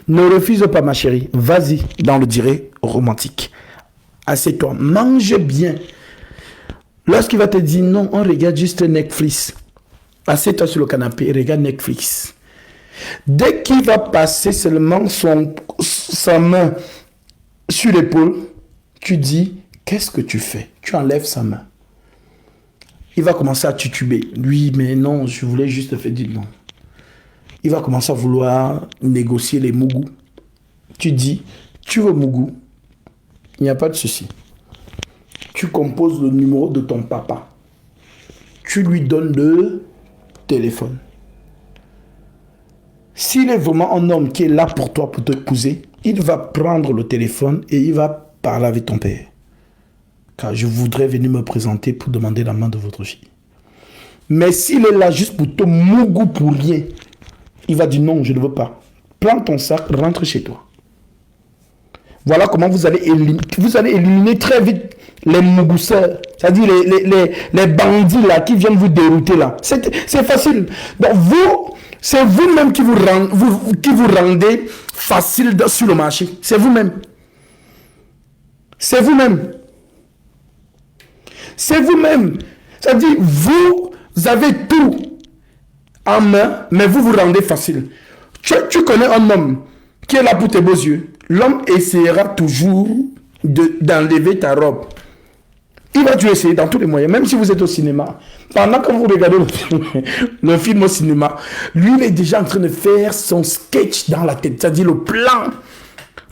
Ne refuse pas, ma chérie. Vas-y dans le direct romantique. Assieds-toi, mange bien. Lorsqu'il va te dire non, on regarde juste Netflix. Assieds-toi sur le canapé, regarde Netflix. Dès qu'il va passer seulement sa main sur l'épaule, tu dis, qu'est-ce que tu fais? Tu enlèves sa main. Il va commencer à tituber. Lui, mais non, je voulais juste te faire dire non. Il va commencer à vouloir négocier les mougous. Tu dis, tu veux mougou? Il n'y a pas de souci. Tu composes le numéro de ton papa. Tu lui donnes le téléphone. S'il est vraiment un homme qui est là pour toi, pour t'épouser, il va prendre le téléphone et il va parler avec ton père. Car je voudrais venir me présenter pour demander la main de votre fille. Mais s'il est là juste pour te mougou pour rien, il va dire non, je ne veux pas. Prends ton sac, rentre chez toi. Voilà comment vous allez éliminer très vite les mougousseurs, c'est-à-dire les bandits là qui viennent vous dérouter là. C'est facile. Donc c'est vous-même qui vous rendez facile sur le marché. C'est vous-même. C'est vous-même. C'est vous-même. C'est-à-dire vous avez tout en main, mais vous vous rendez facile. Tu connais un homme qui est là pour tes beaux yeux. L'homme essaiera toujours d'enlever ta robe. Il va toujours essayer dans tous les moyens, même si vous êtes au cinéma. Pendant que vous regardez le film au cinéma, lui, il est déjà en train de faire son sketch dans la tête, c'est-à-dire le plan.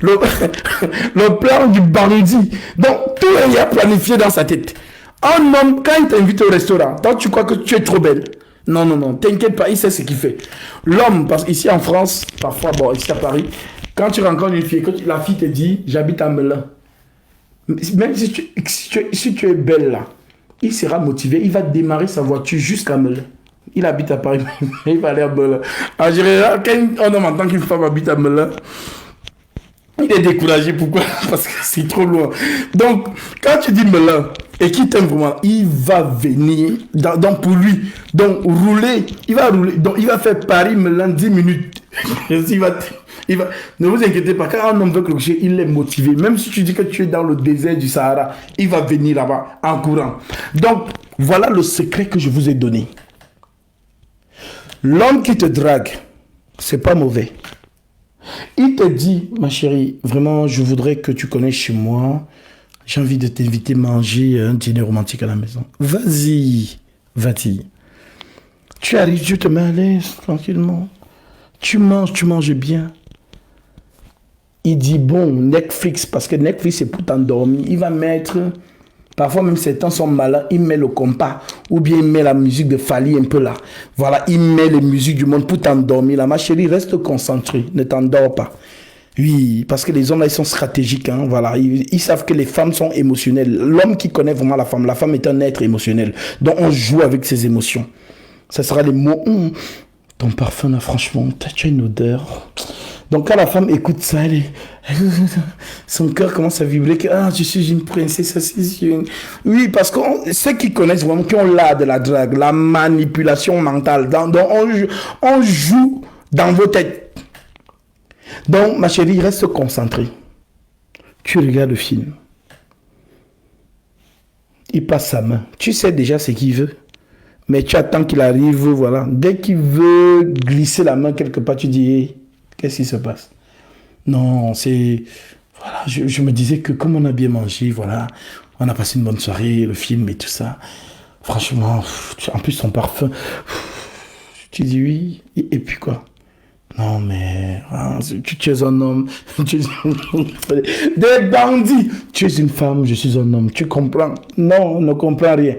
Le plan du bandit. Donc, tout est planifié dans sa tête. Un homme, quand il t'invite au restaurant, toi, tu crois que tu es trop belle. Non, non, non, t'inquiète pas, il sait ce qu'il fait. L'homme, parce qu'ici en France, parfois, bon, ici à Paris, quand tu rencontres une fille, quand la fille te dit, j'habite à Melun, même si tu es belle là, il sera motivé, il va démarrer sa voiture jusqu'à Melun. Il habite à Paris, il va aller à Melun. En général, quand on entend qu'une femme habite à Melun, il est découragé. Pourquoi? Parce que c'est trop loin. Donc, quand tu dis Melun et qu'il t'aime vraiment, il va venir, donc pour lui, donc rouler, il va rouler, donc il va faire Paris-Melun 10 minutes. Ne vous inquiétez pas, quand un homme veut quelque chose, il est motivé. Même si tu dis que tu es dans le désert du Sahara, il va venir là-bas en courant. Donc, voilà le secret que je vous ai donné. L'homme qui te drague, c'est pas mauvais. Il te dit, ma chérie, vraiment, je voudrais que tu connaisses chez moi. J'ai envie de t'inviter à manger un dîner romantique à la maison. Vas-y, vas-y. Tu arrives, tu te mets à l'aise, tranquillement. Tu manges bien. Il dit, bon, Netflix, parce que Netflix, c'est pour t'endormir. Il va mettre, parfois même certains sont malins, il met le compas, ou bien il met la musique de Fali un peu là. Voilà, il met les musiques du monde pour t'endormir. Là, ma chérie, reste concentrée, ne t'endors pas. Oui, parce que les hommes là, ils sont stratégiques. Hein, voilà. Ils savent que les femmes sont émotionnelles. L'homme qui connaît vraiment la femme est un être émotionnel. Donc on joue avec ses émotions. Ça sera les mots. Ton parfum là, franchement, tu as une odeur. Donc quand la femme écoute ça, son cœur commence à vibrer. Que, je suis une princesse. Oui, parce que ceux qui connaissent vraiment, qui ont l'art de la drague, la manipulation mentale. Donc on joue dans vos têtes. Donc, ma chérie, reste concentrée. Tu regardes le film. Il passe sa main. Tu sais déjà ce qu'il veut. Mais tu attends qu'il arrive, voilà. Dès qu'il veut glisser la main quelque part, tu dis, hey, qu'est-ce qui se passe? Non, c'est... Voilà, je me disais que comme on a bien mangé, voilà, on a passé une bonne soirée, le film et tout ça. Franchement, en plus, son parfum... Tu dis oui, et puis quoi? Non, mais tu es un homme. Des bandits. Tu es une femme, je suis un homme. Tu comprends? Non, on ne comprend rien.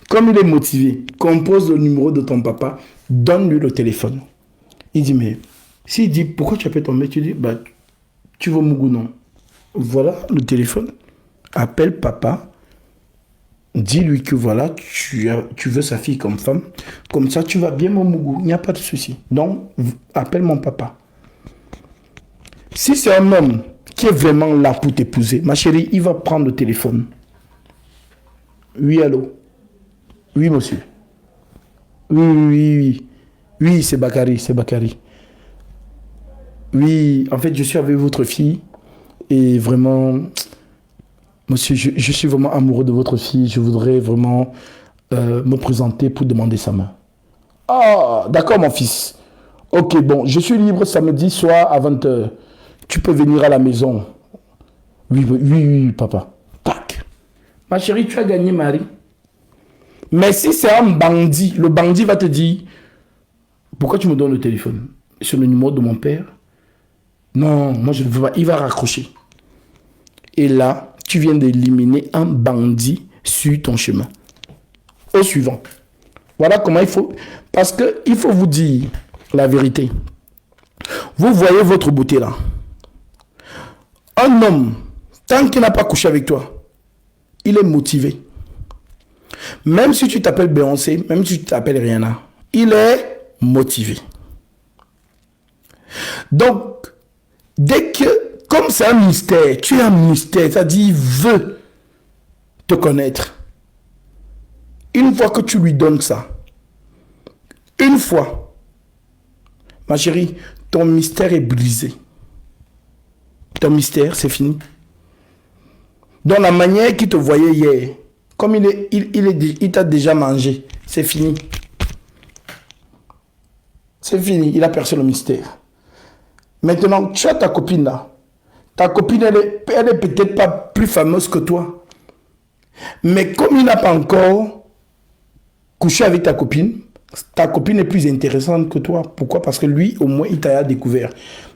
Comme il est motivé, compose le numéro de ton papa, donne-lui le téléphone. Il dit, mais s'il dit, pourquoi tu appelles ton mec? Tu dis, tu veux Mougou, non? Voilà le téléphone. Appelle papa. Dis-lui que voilà, tu veux sa fille comme femme. Comme ça, tu vas bien, mon Mougou. Il n'y a pas de souci. Donc, appelle mon papa. Si c'est un homme qui est vraiment là pour t'épouser, ma chérie, il va prendre le téléphone. Oui, allô? Oui, monsieur. Oui, c'est Bakary, c'est Bakary. Oui, en fait, je suis avec votre fille. Et vraiment, monsieur, je suis vraiment amoureux de votre fille. Je voudrais vraiment me présenter pour demander sa main. Ah, d'accord, mon fils. Ok, bon, je suis libre samedi soir à 20 h. Tu peux venir à la maison. Oui, oui, oui, oui, papa. Tac. Ma chérie, tu as gagné, Marie. Mais si c'est un bandit, le bandit va te dire, pourquoi tu me donnes le téléphone? C'est le numéro de mon père. Non, moi je ne veux pas. Il va raccrocher. Et là, tu viens d'éliminer un bandit sur ton chemin. Au suivant. Voilà comment il faut. Parce qu'il faut vous dire la vérité. Vous voyez votre beauté là. Un homme, tant qu'il n'a pas couché avec toi, il est motivé. Même si tu t'appelles Beyoncé, même si tu t'appelles Rihanna, il est motivé. Donc, dès que, comme c'est un mystère, tu es un mystère, c'est-à-dire il veut te connaître. Une fois que tu lui donnes ça, une fois, ma chérie, ton mystère est brisé. Ton mystère, c'est fini. Dans la manière qu'il te voyait hier, comme il t'a déjà mangé, c'est fini. C'est fini, il a percé le mystère. Maintenant, tu as ta copine là. Ta copine, elle est peut-être pas plus fameuse que toi. Mais comme il n'a pas encore couché avec ta copine est plus intéressante que toi. Pourquoi? Parce que lui, au moins, il t'a découvert.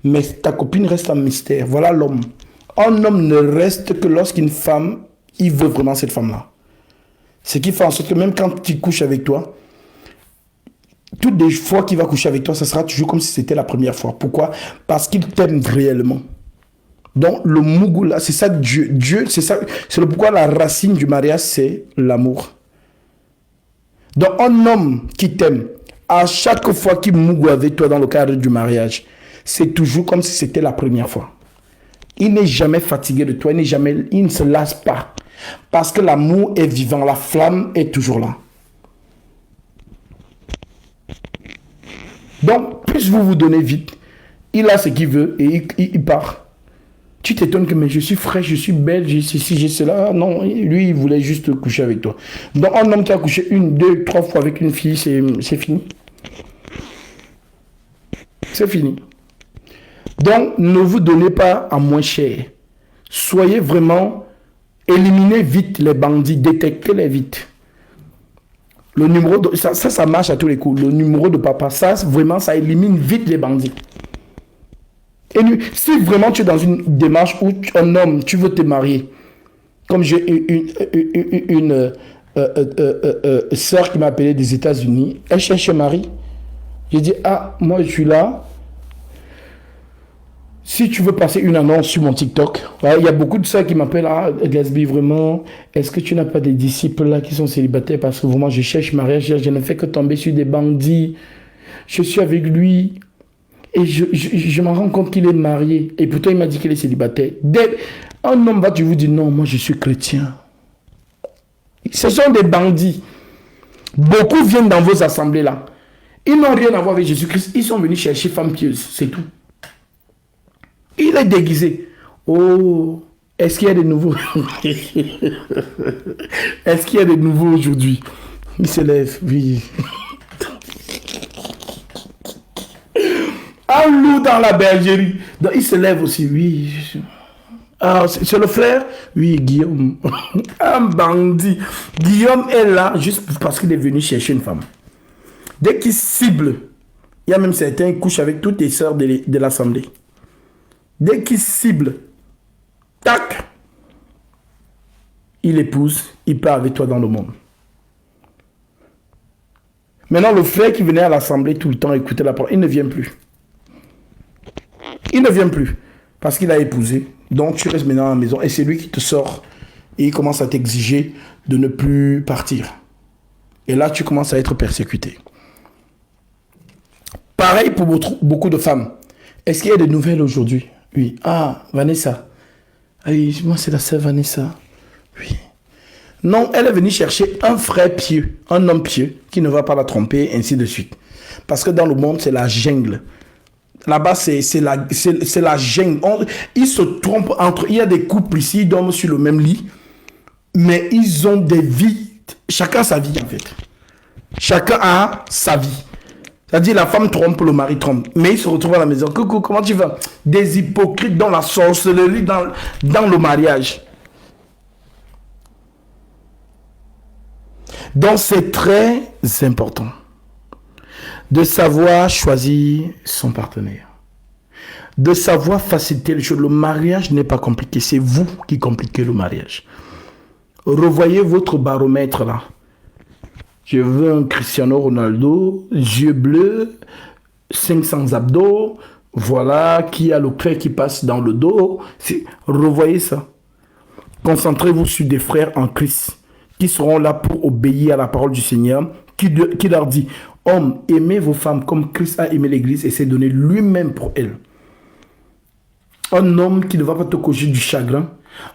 Mais ta copine reste un mystère. Voilà l'homme. Un homme ne reste que lorsqu'une femme, il veut vraiment cette femme-là. Ce qui fait en sorte que même quand il couche avec toi, toutes les fois qu'il va coucher avec toi, ça sera toujours comme si c'était la première fois. Pourquoi? Parce qu'il t'aime réellement. Donc, le mougou là, c'est ça Dieu. Dieu, c'est ça. C'est pourquoi la racine du mariage, c'est l'amour. Donc, un homme qui t'aime, à chaque fois qu'il mougou avec toi dans le cadre du mariage, c'est toujours comme si c'était la première fois. Il n'est jamais fatigué de toi, il ne se lasse pas. Parce que l'amour est vivant, la flamme est toujours là. Donc, plus vous vous donnez vite, il a ce qu'il veut et il part. Tu t'étonnes que mais je suis fraîche, je suis belle, j'ai ceci, j'ai cela. Non, lui, il voulait juste coucher avec toi. Donc, un homme qui a couché 1, 2, 3 fois avec une fille, c'est fini. C'est fini. Donc, ne vous donnez pas à moins cher. Soyez vraiment, éliminez vite les bandits, détectez-les vite. Le numéro de, ça marche à tous les coups. Le numéro de papa, ça, vraiment, ça élimine vite les bandits. Et si vraiment tu es dans une démarche où un homme, tu veux te marier, comme j'ai une sœur qui m'a appelé des États-Unis, elle cherche un mari. J'ai dit, ah, moi je suis là. Si tu veux passer une annonce sur mon TikTok, il y a beaucoup de sœurs qui m'appellent, ah, Gasby, vraiment, est-ce que tu n'as pas des disciples là qui sont célibataires? Parce que vraiment, je cherche mariage, je ne fais que tomber sur des bandits. Je suis avec lui. Et je me rends compte qu'il est marié. Et pourtant, il m'a dit qu'il est célibataire. Un homme va vous dire, non, moi je suis chrétien. Ce sont des bandits. Beaucoup viennent dans vos assemblées là. Ils n'ont rien à voir avec Jésus-Christ. Ils sont venus chercher femme pieuse. C'est tout. Il est déguisé. Oh, est-ce qu'il y a des nouveaux? Est-ce qu'il y a des nouveaux aujourd'hui? Il se lève, oui. Un loup dans la bergerie. Donc, il se lève aussi, oui. Ah, c'est le frère? Oui, Guillaume. Un bandit. Guillaume est là juste parce qu'il est venu chercher une femme. Dès qu'il cible, il y a même certains qui couchent avec toutes les sœurs de l'assemblée. Dès qu'il cible, tac, il épouse, il part avec toi dans le monde. Maintenant, le frère qui venait à l'assemblée tout le temps écouter la parole, il ne vient plus. Il ne vient plus parce qu'il a épousé. Donc, tu restes maintenant à la maison et c'est lui qui te sort et il commence à t'exiger de ne plus partir. Et là, tu commences à être persécuté. Pareil pour beaucoup de femmes. Est-ce qu'il y a des nouvelles aujourd'hui? Oui. Ah, Vanessa. Ah oui, moi, c'est la sœur Vanessa. Oui. Non, elle est venue chercher un frère pieux, un homme pieux qui ne va pas la tromper, ainsi de suite. Parce que dans le monde, c'est la jungle. Là-bas, c'est la gêne. Ils se trompent entre... Il y a des couples ici, ils dorment sur le même lit, mais ils ont des vies. Chacun sa vie, en fait. Chacun a sa vie. C'est-à-dire, la femme trompe, le mari trompe. Mais ils se retrouvent à la maison. Coucou, comment tu vas? Des hypocrites dans la sorcellerie, dans le mariage. Donc, c'est très important de savoir choisir son partenaire, de savoir faciliter les choses. Le mariage n'est pas compliqué, c'est vous qui compliquez le mariage. Revoyez votre baromètre là. Je veux un Cristiano Ronaldo, yeux bleus, 500 abdos, voilà, qui a le cœur qui passe dans le dos. Revoyez ça. Concentrez-vous sur des frères en Christ qui seront là pour obéir à la parole du Seigneur, qui leur dit: hommes, aimez vos femmes comme Christ a aimé l'Église et s'est donné lui-même pour elle. Un homme qui ne va pas te causer du chagrin,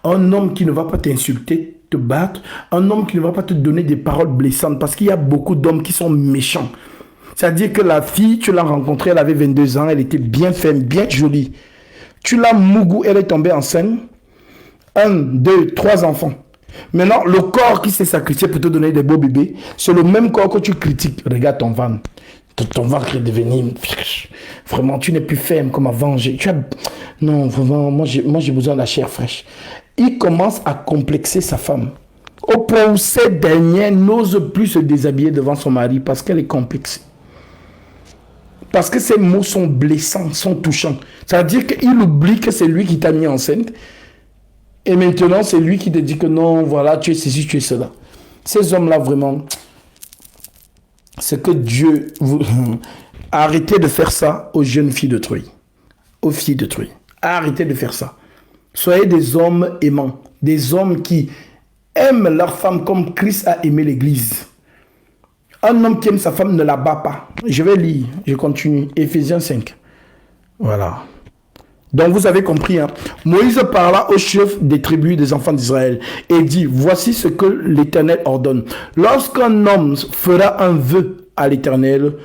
un homme qui ne va pas t'insulter, te battre, un homme qui ne va pas te donner des paroles blessantes, parce qu'il y a beaucoup d'hommes qui sont méchants. C'est-à-dire que la fille, tu l'as rencontrée, elle avait 22 ans, elle était bien femme, bien jolie. Tu l'as mougou, elle est tombée enceinte. 1, 2, 3 enfants. Maintenant, le corps qui s'est sacrifié pour te donner des beaux bébés, c'est le même corps que tu critiques. Regarde ton ventre. Ton ventre est devenu... Vraiment, tu n'es plus ferme comme avant. Non, vraiment, moi j'ai besoin de la chair fraîche. Il commence à complexer sa femme. Au point où cette dernière n'ose plus se déshabiller devant son mari parce qu'elle est complexée. Parce que ces mots sont blessants, sont touchants. C'est-à-dire qu'il oublie que c'est lui qui t'a mis enceinte. Et maintenant, c'est lui qui te dit que non, voilà, tu es ceci, tu es cela. Ces hommes-là, vraiment, c'est que Dieu... Arrêtez de faire ça aux jeunes filles de Troyes. Aux filles de Troyes. Arrêtez de faire ça. Soyez des hommes aimants. Des hommes qui aiment leur femme comme Christ a aimé l'Église. Un homme qui aime sa femme ne la bat pas. Je vais lire, je continue. Éphésiens 5. Voilà. Donc vous avez compris, hein? Moïse parla au chef des tribus des enfants d'Israël et dit: voici ce que l'Éternel ordonne. Lorsqu'un homme fera un vœu à l'Éternel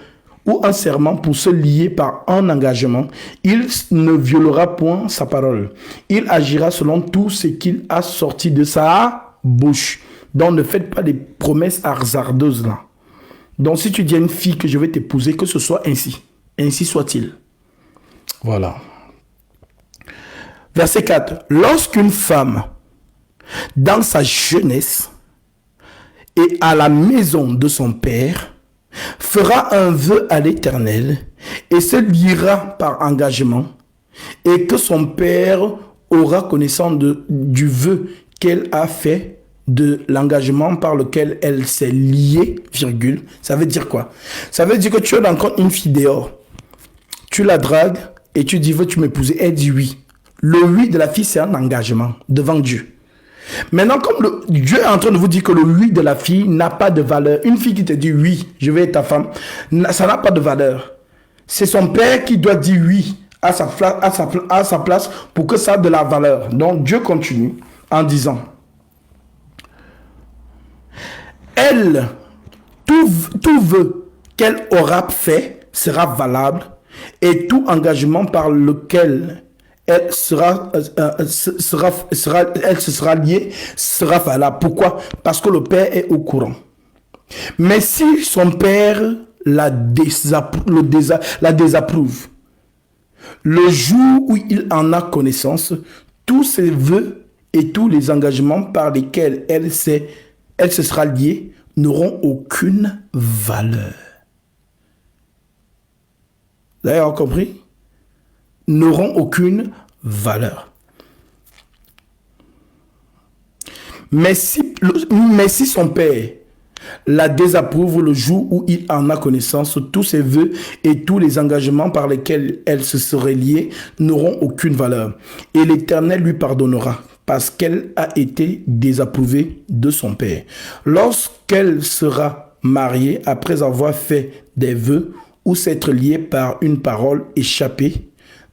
ou un serment pour se lier par un engagement, il ne violera point sa parole. Il agira selon tout ce qu'il a sorti de sa bouche. Donc ne faites pas des promesses hasardeuses là. Donc si tu dis à une fille que je vais t'épouser, que ce soit ainsi. Ainsi soit-il. Voilà. Verset 4. Lorsqu'une femme, dans sa jeunesse et à la maison de son père, fera un vœu à l'Éternel et se liera par engagement, et que son père aura connaissance du vœu qu'elle a fait, de l'engagement par lequel elle s'est liée, virgule. Ça veut dire quoi? Ça veut dire que tu rencontres une fille dehors, tu la dragues et tu dis: veux-tu m'épouser? Elle dit oui. Le oui de la fille, c'est un engagement devant Dieu. Maintenant, comme Dieu est en train de vous dire que le oui de la fille n'a pas de valeur, une fille qui te dit oui, je vais être ta femme, ça n'a pas de valeur. C'est son père qui doit dire oui à sa place pour que ça ait de la valeur. Donc Dieu continue en disant: elle, tout vœu qu'elle aura fait sera valable, et tout engagement par lequel elle se sera liée sera valable. Pourquoi? Parce que le père est au courant. Mais si son père la désapprouve, le jour où il en a connaissance, tous ses vœux et tous les engagements par lesquels elle se sera liée n'auront aucune valeur. Vous avez compris? N'auront aucune valeur. Mais si son père la désapprouve le jour où il en a connaissance, tous ses vœux et tous les engagements par lesquels elle se serait liée n'auront aucune valeur. Et l'Éternel lui pardonnera parce qu'elle a été désapprouvée de son père. Lorsqu'elle sera mariée après avoir fait des vœux ou s'être liée par une parole échappée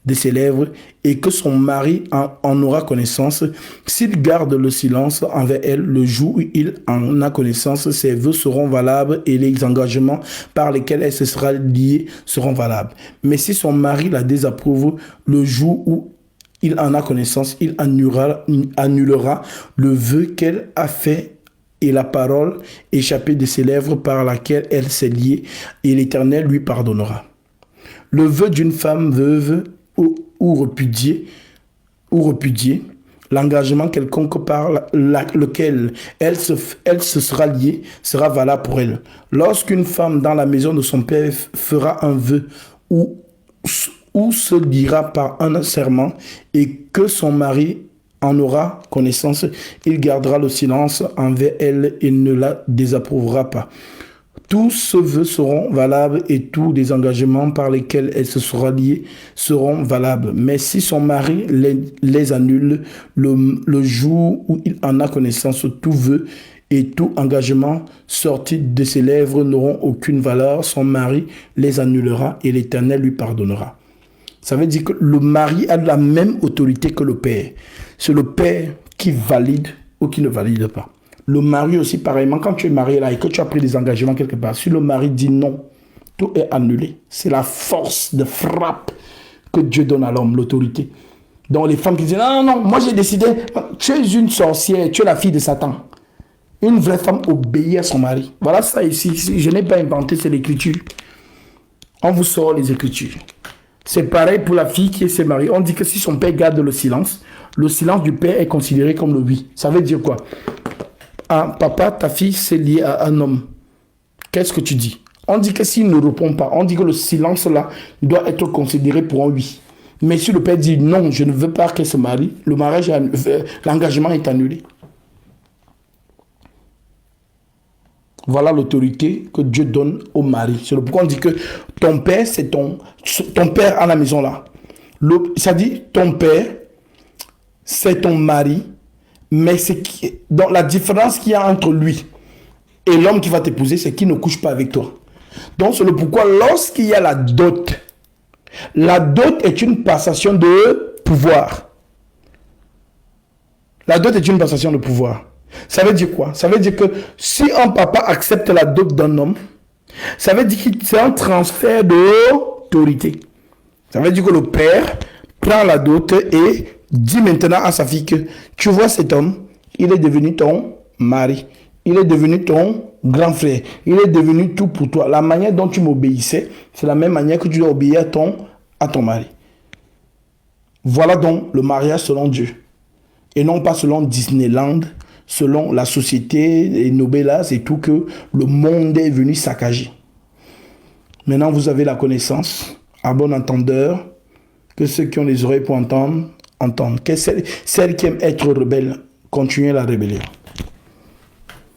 de ses lèvres et que son mari en aura connaissance. S'il garde le silence envers elle, le jour où il en a connaissance, ses vœux seront valables et les engagements par lesquels elle se sera liée seront valables. Mais si son mari la désapprouve, le jour où il en a connaissance, il annulera le vœu qu'elle a fait et la parole échappée de ses lèvres par laquelle elle s'est liée, et l'Éternel lui pardonnera. Le vœu d'une femme veuve ou repudiée, l'engagement quelconque par lequel elle se sera liée sera valable pour elle. Lorsqu'une femme dans la maison de son père fera un vœu ou se liera par un serment et que son mari en aura connaissance, il gardera le silence envers elle et ne la désapprouvera pas. Tous ces vœux seront valables et tous les engagements par lesquels elle se sera liée seront valables. Mais si son mari les annule, le jour où il en a connaissance, tout vœu et tout engagement sorti de ses lèvres n'auront aucune valeur. Son mari les annulera et l'Éternel lui pardonnera. Ça veut dire que le mari a la même autorité que le père. C'est le père qui valide ou qui ne valide pas. Le mari aussi, pareillement, quand tu es marié là et que tu as pris des engagements quelque part, si le mari dit non, tout est annulé. C'est la force de frappe que Dieu donne à l'homme, l'autorité. Donc les femmes qui disent non, non, non, moi j'ai décidé, tu es une sorcière, tu es la fille de Satan. Une vraie femme obéit à son mari. Voilà ça ici. Je n'ai pas inventé, c'est l'écriture. On vous sort les écritures. C'est pareil pour la fille qui s'est mariée. On dit que si son père garde le silence du père est considéré comme le oui. Ça veut dire quoi? Ah, papa, ta fille s'est liée à un homme. Qu'est-ce que tu dis? On dit que s'il ne répond pas, on dit que le silence là doit être considéré pour un oui. Mais si le père dit non, je ne veux pas qu'elle se marie, l'engagement est annulé. Voilà l'autorité que Dieu donne au mari. C'est pourquoi on dit que ton père, c'est ton père à la maison là. Ça dit ton père, c'est ton mari, mais donc la différence qu'il y a entre lui et l'homme qui va t'épouser, c'est qu'il ne couche pas avec toi. Donc c'est le pourquoi lorsqu'il y a la dot est une passation de pouvoir. La dot est une passation de pouvoir. Ça veut dire quoi? Ça veut dire que si un papa accepte la dot d'un homme, ça veut dire que c'est un transfert d'autorité. Ça veut dire que le père prend la dot et dit maintenant à sa fille que tu vois cet homme, il est devenu ton mari, il est devenu ton grand frère, il est devenu tout pour toi. La manière dont tu m'obéissais, c'est la même manière que tu dois obéir à ton mari. Voilà donc le mariage selon Dieu. Et non pas selon Disneyland, selon la société et Nobelas et tout que le monde est venu saccager. Maintenant, vous avez la connaissance, à bon entendeur, que ceux qui ont les oreilles pour entendre, entendent. Que celles qui aiment être rebelles, continuez la rébellion.